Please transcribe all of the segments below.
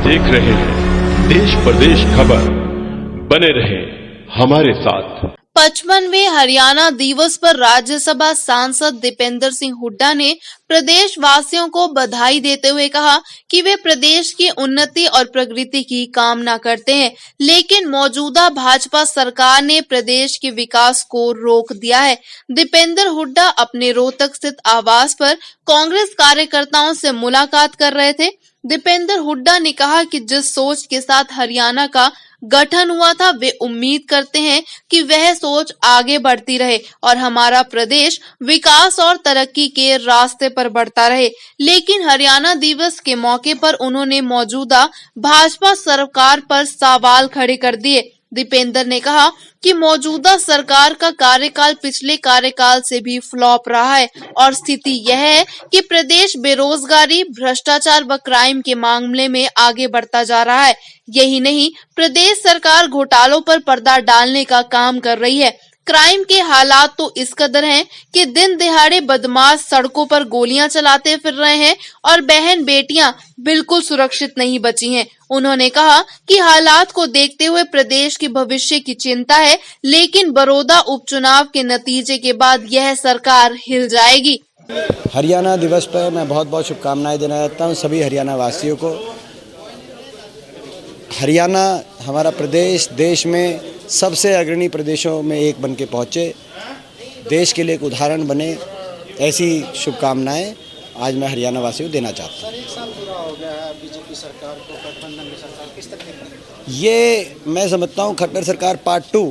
देख रहे हैं देश प्रदेश खबर। बने रहे हमारे साथ। 55वें हरियाणा दिवस पर राज्यसभा सांसद दीपेंद्र सिंह हुड्डा ने प्रदेश वासियों को बधाई देते हुए कहा कि वे प्रदेश की उन्नति और प्रगति की कामना करते हैं, लेकिन मौजूदा भाजपा सरकार ने प्रदेश के विकास को रोक दिया है। दीपेंद्र हुड्डा अपने रोहतक स्थित आवास पर कांग्रेस कार्यकर्ताओं से मुलाकात कर रहे थे। दीपेंद्र हुड्डा ने कहा कि जिस सोच के साथ हरियाणा का गठन हुआ था, वे उम्मीद करते हैं कि वह सोच आगे बढ़ती रहे और हमारा प्रदेश विकास और तरक्की के रास्ते पर बढ़ता रहे। लेकिन हरियाणा दिवस के मौके पर उन्होंने मौजूदा भाजपा सरकार पर सवाल खड़े कर दिए। दीपेंद्र ने कहा कि मौजूदा सरकार का कार्यकाल पिछले कार्यकाल से भी फ्लॉप रहा है और स्थिति यह है कि प्रदेश बेरोजगारी, भ्रष्टाचार व क्राइम के मामले में आगे बढ़ता जा रहा है। यही नहीं, प्रदेश सरकार घोटालों पर पर्दा डालने का काम कर रही है। क्राइम के हालात तो इस कदर हैं कि दिन दिहाड़े बदमाश सड़कों पर गोलियां चलाते फिर रहे हैं और बहन बेटियां बिल्कुल सुरक्षित नहीं बची हैं। उन्होंने कहा कि हालात को देखते हुए प्रदेश के भविष्य की चिंता है, लेकिन बड़ौदा उपचुनाव के नतीजे के बाद यह सरकार हिल जाएगी। हरियाणा दिवस पर मैं बहुत बहुत शुभकामनाएं देना चाहता हूं सभी हरियाणा वासियों को। हरियाणा हमारा प्रदेश देश में सबसे अग्रणी प्रदेशों में एक बन के पहुँचे, देश के लिए एक उदाहरण बने, ऐसी शुभकामनाएं आज मैं हरियाणा वासियों को देना चाहता हूँ। 1 साल पूरा हो गया है बीजेपी सरकार को, गठबंधन की सरकार किस तरह की? ये मैं समझता हूँ खट्टर सरकार पार्ट 2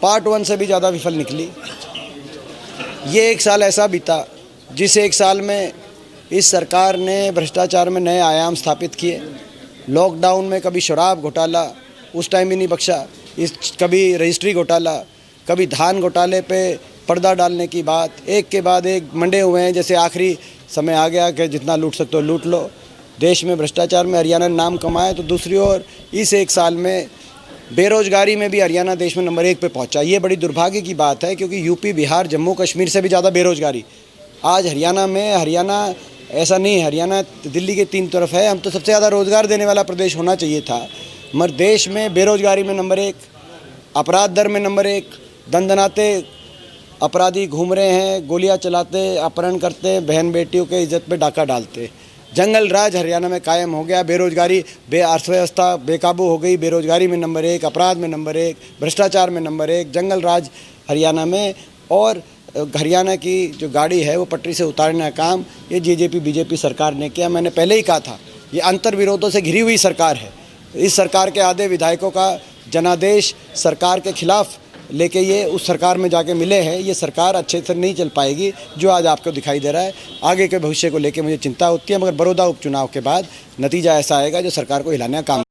पार्ट 1 से भी ज़्यादा विफल निकली। ये 1 साल ऐसा बीता जिस 1 साल में इस सरकार ने भ्रष्टाचार में नए आयाम स्थापित किए। लॉकडाउन में कभी शराब घोटाला, उस टाइम भी नहीं बख्शा, कभी रजिस्ट्री घोटाला, कभी धान घोटाले पे पर्दा डालने की बात, एक के बाद एक मंडे हुए हैं। जैसे आखिरी समय आ गया कि जितना लूट सकते हो लूट लो। देश में भ्रष्टाचार में हरियाणा ने नाम कमाया, तो दूसरी ओर इस 1 साल में बेरोजगारी में भी हरियाणा देश में नंबर 1 पे पहुंचा। ये बड़ी दुर्भाग्य की बात है, क्योंकि यूपी, बिहार, जम्मू कश्मीर से भी ज़्यादा बेरोजगारी आज हरियाणा में। हरियाणा ऐसा नहीं, हरियाणा दिल्ली के 3 तरफ है। हम तो सबसे ज़्यादा रोज़गार देने वाला प्रदेश होना चाहिए था, मगर देश में बेरोजगारी में नंबर 1, अपराध दर में नंबर 1, दंदनाते अपराधी घूम रहे हैं, गोलियां चलाते, अपहरण करते, बहन बेटियों के इज्जत पे डाका डालते। जंगल राज हरियाणा में कायम हो गया। बेरोजगारी, अर्थव्यवस्था बेकाबू हो गई। बेरोजगारी में नंबर 1, अपराध में नंबर 1, भ्रष्टाचार में नंबर 1, जंगल राज हरियाणा में। और हरियाणा की जो गाड़ी है वो पटरी से उतारने का काम ये बीजेपी सरकार ने किया। मैंने पहले ही कहा था, ये अंतर विरोधों से घिरी हुई सरकार है। इस सरकार के आधे विधायकों का जनादेश सरकार के खिलाफ लेके ये उस सरकार में जाके मिले हैं। ये सरकार अच्छे से नहीं चल पाएगी, जो आज आपको दिखाई दे रहा है। आगे के भविष्य को लेके मुझे चिंता होती है, मगर बड़ौदा उपचुनाव के बाद नतीजा ऐसा आएगा जो सरकार को हिलाने का काम